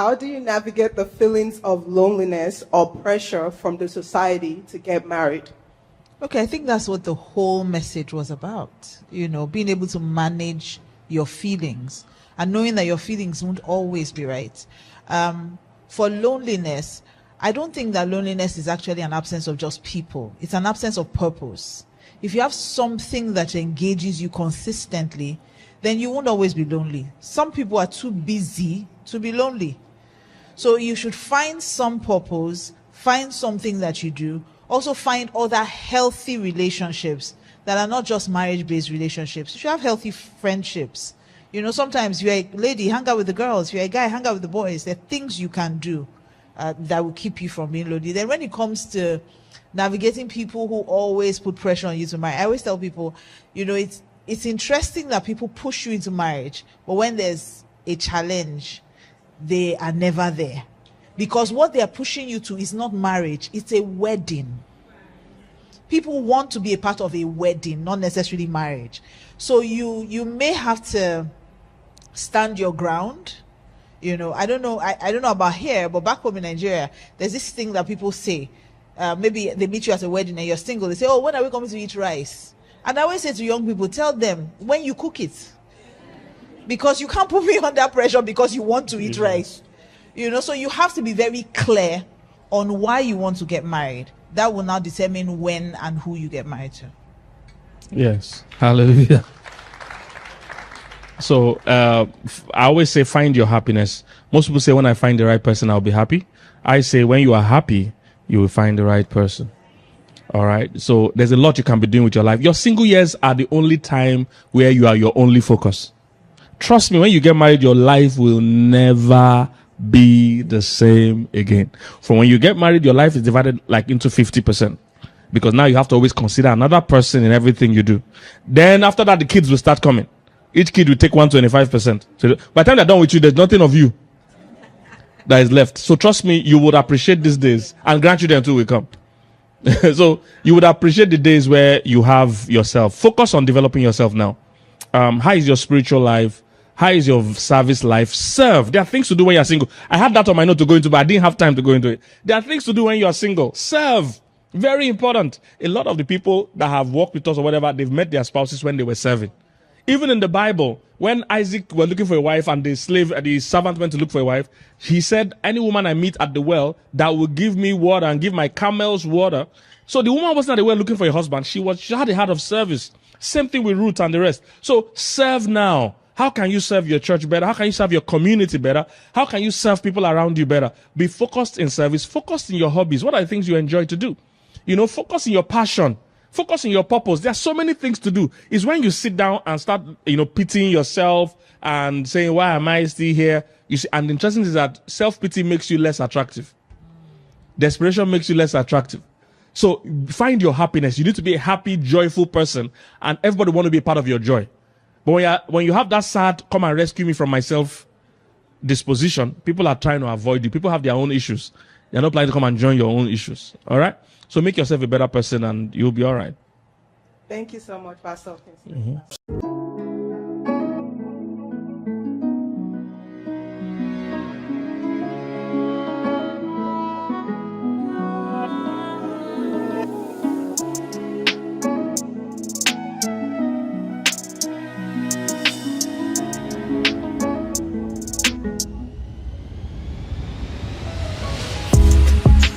How do you navigate the feelings of loneliness or pressure from the society to get married? Okay, I think that's what the whole message was about. Being able to manage your feelings and knowing that your feelings won't always be right. For loneliness, I don't think that loneliness is actually an absence of just people. It's an absence of purpose. If you have something that engages you consistently, then you won't always be lonely. Some people are too busy to be lonely. So you should find some purpose, find something that you do. Also find other healthy relationships that are not just marriage-based relationships. You should have healthy friendships. Sometimes you're a lady, hang out with the girls. You're a guy, hang out with the boys. There are things you can do that will keep you from being lonely. Then when it comes to navigating people who always put pressure on you to marry, I always tell people, it's interesting that people push you into marriage, but when there's a challenge, they are never there. Because what they are pushing you to is not marriage, it's a wedding. People want to be a part of a wedding, not necessarily marriage. So you may have to stand your ground. I don't know about here, but back home in Nigeria, there's this thing that people say. Maybe they meet you at a wedding and you're single. They say, oh, when are we coming to eat rice? And I always say to young people, tell them when you cook it. Because you can't put me under pressure because you want to eat rice. So you have to be very clear on why you want to get married. That will now determine when and who you get married to. Yes. Hallelujah. So I always say, find your happiness. Most people say, when I find the right person, I'll be happy. I say, when you are happy, you will find the right person. All right. So there's a lot you can be doing with your life. Your single years are the only time where you are your only focus. Trust me, when you get married, your life will never be the same again. From when you get married, your life is divided like into 50%. Because now you have to always consider another person in everything you do. Then after that, the kids will start coming. Each kid will take 125%. So by the time they're done with you, there's nothing of you that is left. So trust me, you would appreciate these days, and grandchildren too will come. So you would appreciate the days where you have yourself. Focus on developing yourself now. How is your spiritual life? How is your service life? Serve. There are things to do when you're single. I had that on my note to go into, but I didn't have time to go into it. There are things to do when you're single. Serve. Very important. A lot of the people that have worked with us or whatever, they've met their spouses when they were serving. Even in the Bible, when Isaac was looking for a wife and the servant went to look for a wife, he said, any woman I meet at the well that will give me water and give my camels water. So the woman wasn't at the well looking for a husband. She had a heart of service. Same thing with Ruth and the rest. So serve now. How can you serve your church better? How can you serve your community better? How can you serve people around you better? Be focused in service. Focused in your hobbies. What are the things you enjoy to do? Focus in your passion. Focus on your purpose. There are so many things to do. It's when you sit down and start, pitying yourself and saying, why am I still here? You see, and the interesting is that self-pity makes you less attractive. Desperation makes you less attractive. So find your happiness. You need to be a happy, joyful person, and everybody want to be a part of your joy. But when you have that sad, come and rescue me from myself disposition, people are trying to avoid you. People have their own issues. They're not planning to come and join your own issues. All right? So make yourself a better person and you'll be all right. Thank you so much, Pastor Kingsley. Mm-hmm.